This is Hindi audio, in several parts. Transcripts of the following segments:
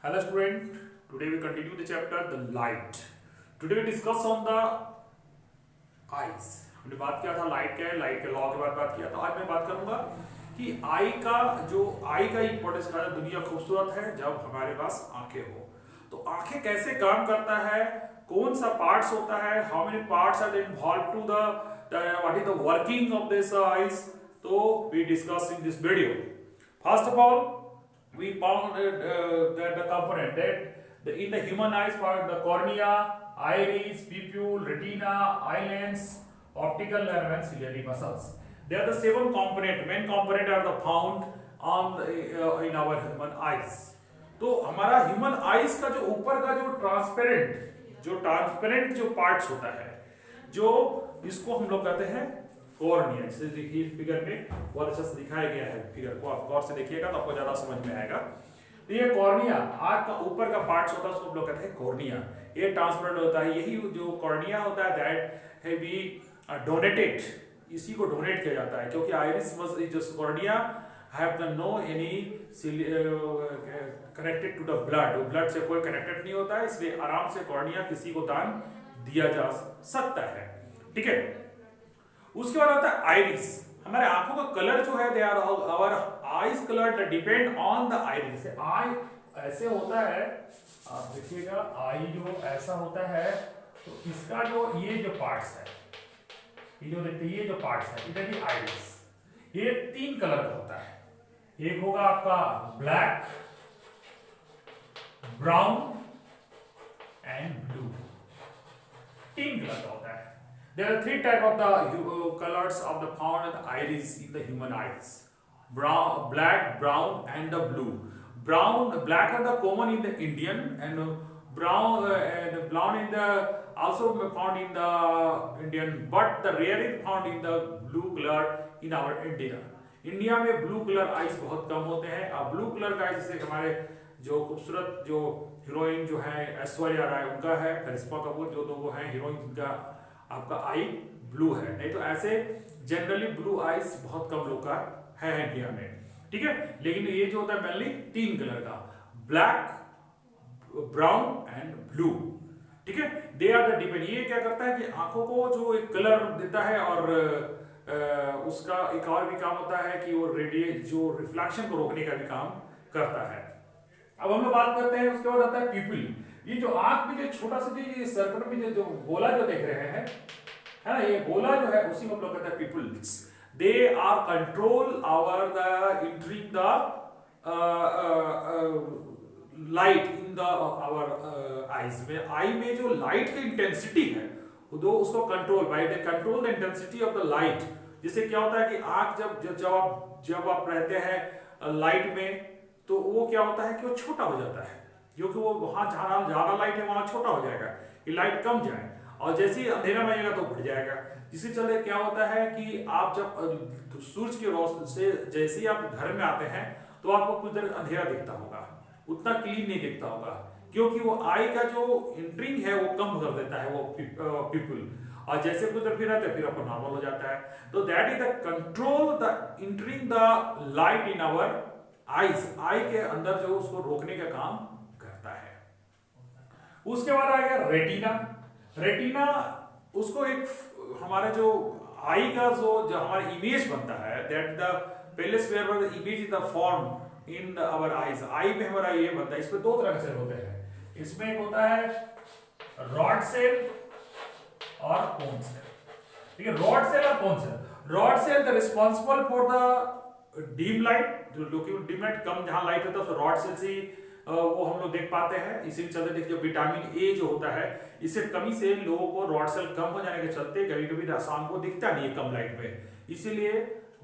Hello student, today we continue the chapter the light. Today we discuss on the eyes. हमने बात किया था लाइट क्या है, लाइट के लॉ के बारे में बात किया था। आज मैं बात करूंगा कि आई का इंपॉर्टेंस का दुनिया खूबसूरत है जब हमारे पास आंखें हो। तो आंखें कैसे काम करता है, कौन सा पार्ट्स होता है, how many parts are involve to the what is the working of this eyes, तो we discuss in this video. First of all, we found that the component that in the human eyes part the cornea, iris, pupil, retina, eye lens, optical nerve and ciliary muscles. They are the seven component. Main component are the found on in our human eyes. तो हमारा ह्यूमन आईज का जो ऊपर का जो ट्रांसपेरेंट जो पार्ट्स होता है, जो इसको हम लोग कहते हैं कॉर्निया। जैसे देखिए फिगर में बहुत अच्छा से दिखाया गया है, फिगर को आप गौर से देखिएगा तो आपको ज्यादा समझ में आएगा। तो ये कॉर्निया आंख का ऊपर का पार्ट्स होता है, उसको हम लोग कहते हैं कॉर्निया। ये ट्रांसपेरेंट होता है। यही जो कॉर्निया होता है दैट है बी डोनेटेड, इसी को डोनेट किया जाता है क्योंकि आइरिस जो cornea have the no any connected to the blood से कोई कनेक्टेड नहीं होता है, इसलिए आराम से कॉर्निया किसी को दान दिया जा सकता है। ठीक है, उसके बाद आता है आइरिस। हमारे आंखों का कलर जो है they are our eyes colour depend on the iris. Eye ऐसे होता है, आप देखिएगा आई जो ऐसा होता है तो इसका जो ये जो पार्ट्स है, ये जो देखते हैं ये जो पार्ट्स है इधर की आइरिस, ये तीन कलर का होता है। एक होगा आपका ब्लैक, ब्राउन एंड ब्लू, तीन कलर का होता है। There are three types of the colors of the found in the iris in the human eyes: brown, black, brown, and the blue. Black are the common in the Indian, and brown in the also found in the Indian, but the rarely found in the blue color in our India. India में ब्लू कलर आइज बहुत कम होते हैं। अब ब्लू कलर का जैसे हमारे जो खूबसूरत जो हीरोइन जो है ऐश्वर्या राय उनका है, करिश्मा कपूर जो दो वो हैं हीरोइन, जिनका आपका आई ब्लू है। नहीं तो ऐसे जनरली ब्लू आईज बहुत कम लोग का है इंडिया में। ठीक है, लेकिन ये जो होता है मेनली तीन कलर का, ब्लैक, ब्राउन एंड ब्लू। ठीक है, दे आर द डिपेंड। ये क्या करता है कि आंखों को जो एक कलर देता है और उसका एक और भी काम होता है कि वो जो रिफ्लेक्शन को रोकने का भी काम करता है। अब हम लोग बात करते हैं, उसके बाद आता है प्यूपिल। ये जो आंख में जो छोटा सा जो सर्कल में जो गोला जो देख रहे हैं, है ना, ये गोला जो है उसी को हम लोग कहते हैं pupils. They are control over the entering the light in the our eyes में। आई में जो लाइट की इंटेंसिटी है दो उसको control by they control the intensity of the light. जिससे क्या होता है कि आंख जब आप रहते हैं लाइट में तो वो क्या होता है कि वो छोटा हो जाता है, क्योंकि वो वहां जहां ज्यादा लाइट है वहां छोटा हो जाएगा, ये लाइट कम जाए, और जैसे ही अंधेरा में आएगा तो बढ़ जाएगा। इसी चलते क्या होता है कि आप जब सूरज की रोशनी से जैसे ही आप घर में आते हैं तो आपको कुछ देर अंधेरा दिखता होगा, उतना क्लीन नहीं दिखता होगा, क्योंकि वो आई का जो इंटरिंग है वो कम कर देता है वो पीपल, और जैसे कुछ देर फिर आते हैं फिर आपको नॉर्मल हो जाता है। तो that is the control the entering the light in our eyes. Eye के अंदर जो उसको रोकने का काम करता है। उसके बाद आएगा रेटिना। रेटिना उसको एक हमारे जो आई का जो हमारा इमेज बनता है, that the place where the image is the form in our eyes. Eye में हमारा ये बनता है। इसमें दो तरह के सेल होते हैं। इसमें एक होता है रॉड सेल और कोन सेल। ठीक है, रॉड सेल और cone cell. Rod cell the responsible for the dim light, जो लोकेट डीम लाइट कम जहां लाइट होता है तो रॉड सेल से वो हम लोग देख पाते हैं। इसी चलते देखिए विटामिन ए जो होता है, इससे कमी से लोगों को रॉड सेल कम हो जाने के चलते कभी कभी शाम को दिखता नहीं है कम लाइट में। इसीलिए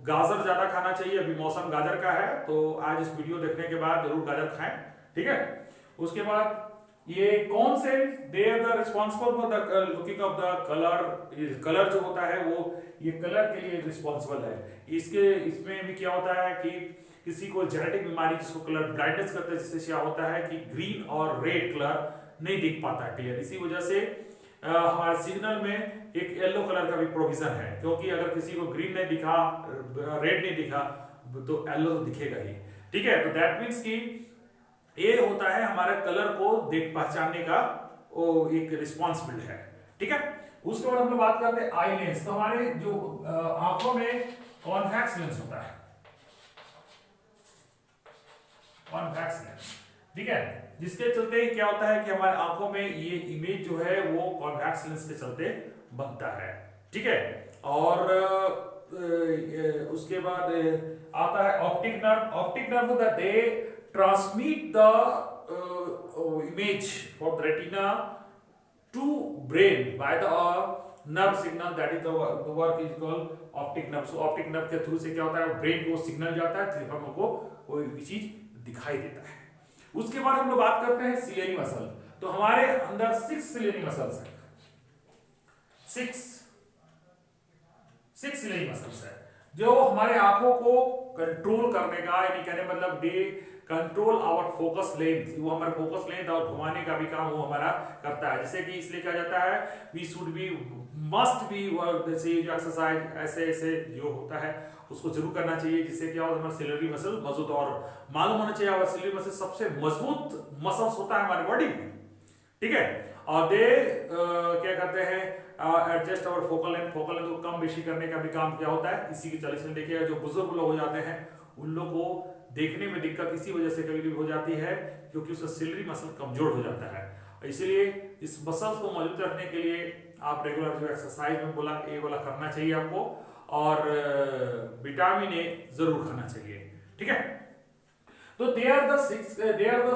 गाजर ज्यादा खाना चाहिए। अभी मौसम गाजर का है तो आज इस वीडियो देखने के बाद जरूर गाजर खाएं। ठीक है, उसके बाद ये कौन से they are the responsible for the looking of the colour. Colour जो होता है वो ये कलर के लिए रिस्पांसिबल है। इसमें भी क्या होता है कि किसी को जेनेटिक बीमारी जिसको कलर ब्लाइंडनेस करता है, जिससे क्या होता है कि ग्रीन और रेड कलर नहीं दिख पाता है क्लियर। इसी वजह से हमारे सिग्नल में एक येलो कलर का भी प्रोविजन है, क्योंकि अगर किसी को ग्रीन नहीं दिखा, रेड नहीं दिखा तो येलो तो दिखेगा ही। ठीक है, तो दैट मीन्स कि ए होता है हमारे कलर को देख पहचानने का वो एक रिस्पॉन्सिबल है, ठीक है। उसके बाद हम लोग बात करते हैं आई लेंस। तो हमारे जो आंखों में कॉन्वेक्स लेंस होता है, कॉन्वेक्स लेंस, ठीक है, जिसके चलते क्या होता है कि हमारे आंखों में ये इमेज जो है वो कॉन्वेक्स लेंस के चलते बनता है, ठीक है। और उसके बाद आता है optic nerve. Optic nerve that they transmit the image from the retina to brain by the nerve signal, that is the work is called optic nerve. So optic nerve के थ्रू से क्या होता है, ब्रेन को सिग्नल जाता है, फिर हमको कोई भी चीज दिखाई देता है। उसके बाद हम लोग बात करते हैं सिलेरी मसल। तो हमारे अंदर 6 सिलेरी मसल्स हैं, 6 सिलेरी मसल्स है जो हमारे आंखों को कंट्रोल करने का, यानी कहने मतलब they control our focus length, वो हमारे फोकस लेंथ और घुमाने का भी काम वो हमारा करता है। जैसे कि इसलिए कहा जाता है we should be must be, जैसे जो एक्सरसाइज ऐसे ऐसे जो होता है उसको जरूर करना चाहिए, जिससे क्या होगा हमारा सिलेरी मसल मजबूत, और मालूम होना चाहिए हमारा सिलेरी मसल सबसे मजबूत मसल्स होता है हमारी बॉडी में, ठीक है। और दे क्या करते हैं adjust our focal length, focal length को कम बेशी करने का भी काम क्या होता है इसी की चालीस में। देखिएगा जो बुजुर्ग लोग हो जाते हैं उन लोग को देखने में दिक्कत इसी वजह से कभी कभी हो जाती है क्योंकि उसका सिलेरी मसल कमजोर हो जाता है। इसलिए इस मसल्स को मजबूत रखने के लिए आप रेगुलर जो एक्सरसाइज में बोला ये वाला करना चाहिए आपको, और विटामिन ए जरूर खाना चाहिए, ठीक है। तो they are the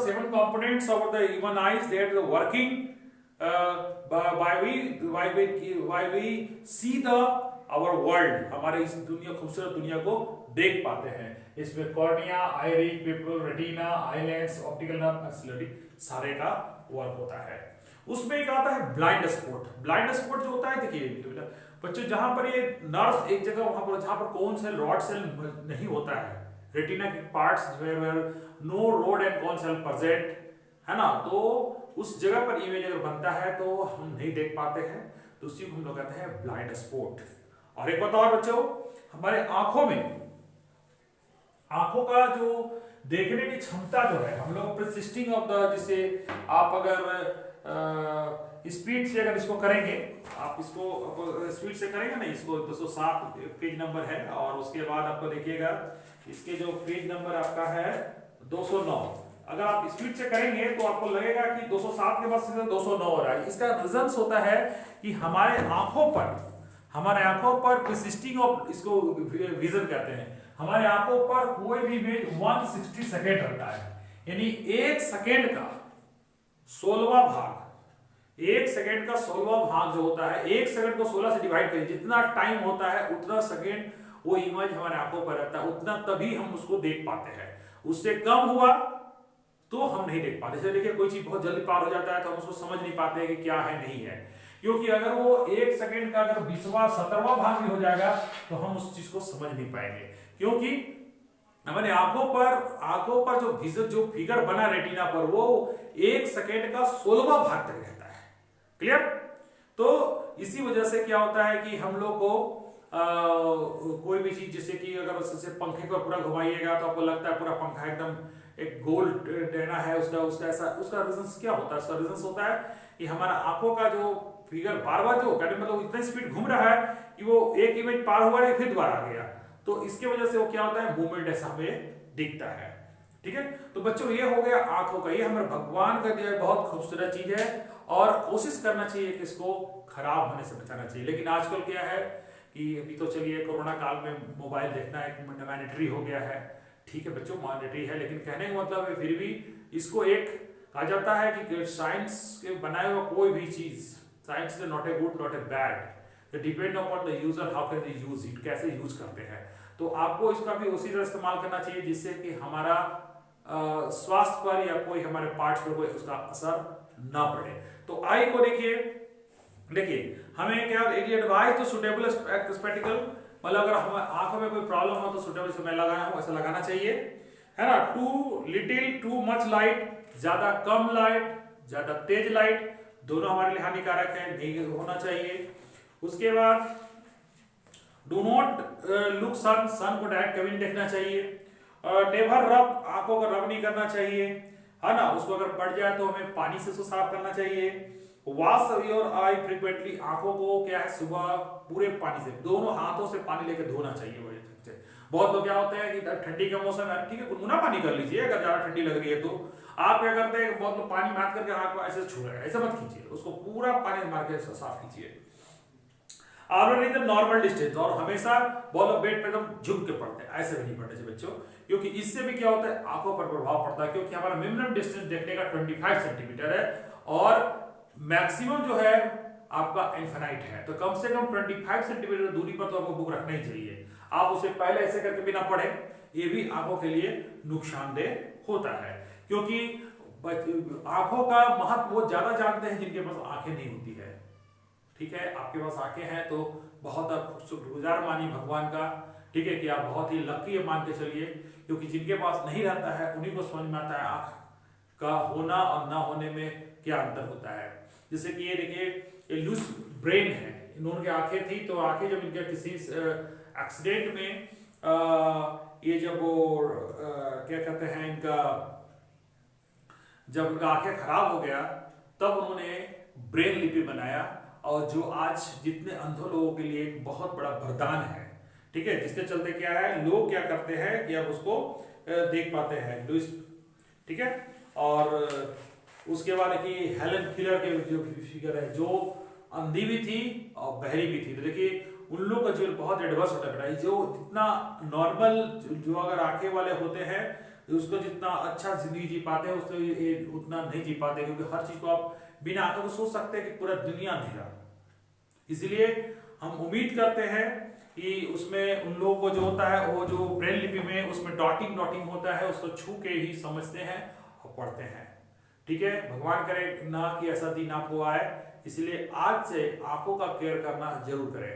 7 components of the human eyes. They are the working why we see the our world, हमारे इस दुनिया खूबसूरत दुनिया को देख पाते हैं। इसमें cornea, iris, pupil, retina, eye lens, optical nerve, ciliary सारे का वर्क होता है। उसमें एक आता है ब्लाइंड स्पॉट। ब्लाइंड स्पॉट जो होता है, देखिए बच्चों जहां पर ये नर्व एक जगह वहां पर जहां पर कोन सेल रॉड सेल नहीं होता है, रेटिना के parts where no rod and cone cell present है ना, तो उस जगह पर इमेज अगर बनता है तो हम नहीं देख पाते हैं, तो उसी को हम लोग कहते हैं ब्लाइंड स्पॉट। और एक बात और बच्चों, हमारे आंखों में आंखों का जो देखने की क्षमता जो है हम लोग प्रिसिस्टिंग ऑफ द, जिसे आप अगर स्पीड से अगर इसको करेंगे, आप इसको स्पीड से करेंगे ना, इसको 207 पेज नंबर है, और उसके बाद आपको देखिएगा इसके जो पेज नंबर आपका है 209, अगर आप स्पीड से करेंगे तो आपको लगेगा कि 207 के बाद सीधे 209 हो रहा है। इसका रीजन होता है कि हमारे आंखों पर प्रिसिस्टिंग ऑफ, इसको विजन कहते हैं, हमारे आंखों पर कोई भी इमेज 160 सेकेंड रहता है, यानी 1 सेकेंड का 16वां भाग, 1 सेकेंड का 16वां भाग जो होता है, 1 सेकेंड को 16 से डिवाइड करिए, जितना टाइम होता है उतना सेकेंड वो इमेज हमारे आंखों पर रहता है, उतना तभी हम उसको देख पाते हैं। उससे कम हुआ तो हम नहीं देख पाते। जैसे देखिए कोई चीज बहुत जल्दी पार हो जाता है तो हम उसको समझ नहीं पाते कि क्या है नहीं है, क्योंकि अगर वो 1 सेकेंड का अगर 20वां 17वां भाग भी हो जाएगा तो हम उस चीज को समझ नहीं पाएंगे, क्योंकि हमारे आंखों पर जो विजन जो फिगर बना रेटिना पर वो 1 सेकेंड का 16वां भाग तक रहता है। क्लियर? तो इसी वजह से क्या होता है कि हम लोग को कोई भी चीज, जैसे कि अगर उससे पंखे को पूरा घुमाइएगा तो आपको लगता है पूरा पंखा एकदम एक गोल देना है, उसका ऐसा, उसका रीजन क्या होता है? उसका रीजन होता है कि हमारा आंखों का जो फिगर बार बार जो मतलब इतना स्पीड घूम रहा है कि वो एक इमेज पार हुआ है फिर दोबारा आ गया, तो इसके वजह से वो क्या होता है, मूवमेंट ऐसा हमें दिखता है। ठीक है, तो बच्चों ये हो गया आंखों का, ये हमारे भगवान का दिया बहुत खूबसूरत चीज है और कोशिश करना चाहिए कि इसको खराब होने से बचाना चाहिए। लेकिन आजकल क्या है कि अभी तो चलिए कोरोना काल में मोबाइल देखना एक मैंडेटरी हो गया है, ठीक है बच्चों मैंडेटरी है, लेकिन कहने का मतलब है फिर भी इसको एक कहा जाता है कि साइंस के बनाए हुआ कोई भी चीज, science is not a good not a bad, depend upon the user how can they use it, कैसे यूज करते हैं। तो आपको इसका भी उसी तरह इस्तेमाल करना चाहिए जिससे कि हमारा स्वास्थ्य पर या कोई हमारे पार्ट्स पर कोई उसका असर ना पड़े। तो आई को देखिए हमें क्या एडवाइस तो सुटेबल स्पेक्टिकल, मतलब अगर हमें आंखों में कोई प्रॉब्लम हो तो सुटेबल से मैं लगाया हूं ऐसा लगाना चाहिए, है ना। Too little too much light, ज्यादा कम लाइट, ज्यादा तेज लाइट, दोनों हमारे लिए हानिकारक है, नहीं होना चाहिए। उसके बाद डू नॉट लुक सन को डायरेक्ट कभी नहीं देखना चाहिए। नेवर रब, आंखों को रब नहीं करना चाहिए। है ना, उसको अगर पड़ जाए तो हमें पानी से उसको साफ करना चाहिए। वॉश योर आई फ्रीक्वेंटली, आंखों को क्या है सुबह पूरे पानी से, दोनों हाथों से पानी लेकर धोना चाहिए। वही बहुत लोग क्या होते हैं कि ठंडी का मौसम है, ठीक है गुनगुना पानी कर लीजिए, अगर ज्यादा ठंडी लग रही है तो आप क्या करते हैं बहुत लोग पानी मार करके हाथ को ऐसे छू रहे हैं, ऐसा मत कीजिए, उसको पूरा पानी मार के साफ कीजिए। ऑलरेडी नॉर्मल डिस्टेंस, और हमेशा बहुत लोग बेड पे एकदम झुक के पड़ते हैं, ऐसे भी नहीं पड़ने चाहिए बच्चों, क्योंकि इससे भी क्या होता है आंखों पर प्रभाव पड़ता है, क्योंकि हमारा मिनिमम डिस्टेंस देखने का 25 सेंटीमीटर है और मैक्सिमम जो है आपका इनफाइनाइट है, तो कम से कम 25 सेंटीमीटर दूरी पर तो आपको बुक रखना ही चाहिए। आप उसे पहले ऐसे करके भी ना पढ़े, ये भी आंखों के लिए नुकसानदेह होता है, क्योंकि आंखों का महत्व वो ज्यादा जानते हैं जिनके पास आंखें नहीं होती है। ठीक है, आपके पास आंखें हैं तो बहुत आप शुक्रगुजार मानिए भगवान का, ठीक है, कि आप बहुत ही लकी मान के चलिए, क्योंकि जिनके पास नहीं रहता है उन्हीं को समझ में आता है आंख का होना और ना होने में क्या अंतर होता है। जैसे कि ये देखिए, ये लूज ब्रेन है, इन्होंने की आंखें थी तो आंखें जब इनके किसी एक्सीडेंट में ये जब वो क्या कहते हैं इनका, जब उनका आंखें खराब हो गया तब उन्होंने ब्रेन लिपि बनाया, और जो आज जितने अंधों लोगों के लिए एक बहुत बड़ा वरदान है। ठीक है, जिसके चलते क्या है लोग क्या करते हैं कि अब उसको देख पाते हैं लुइस, ठीक है। और उसके बाद कि हेलन किलर के जो फिगर है जो अंधी भी थी और बहरी भी थी, तो देखिए उन लोगों का जो बहुत एडवर्स होता है बेटा, जो जितना नॉर्मल जो अगर आंखें वाले होते हैं उसको जितना अच्छा जिंदगी जी पाते हैं उसको उतना नहीं जी पाते, क्योंकि हर चीज को आप बिना आंखों को सोच सकते हैं कि पूरा दुनिया अंधेरा। इसलिए हम उम्मीद करते हैं कि उसमें उन लोगों को जो होता है वो जो ब्रेल लिपि में उसमें डॉटिंग होता है उसको छू के ही समझते हैं और पढ़ते हैं। ठीक है, भगवान करे ना कि ऐसा दिन आपको आए, इसलिए आज से आंखों का केयर करना जरूर करें,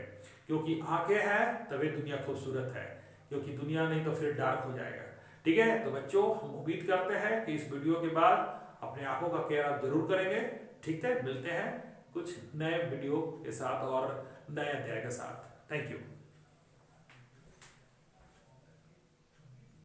क्योंकि आंखें हैं तभी दुनिया खूबसूरत है, क्योंकि दुनिया नहीं तो फिर डार्क हो जाएगा। ठीक है, तो बच्चों हम उम्मीद करते हैं कि इस वीडियो के बाद अपने आंखों का केयर आप जरूर करेंगे। ठीक है, मिलते हैं कुछ नए वीडियो के साथ और नए अध्याय के साथ। Thank you.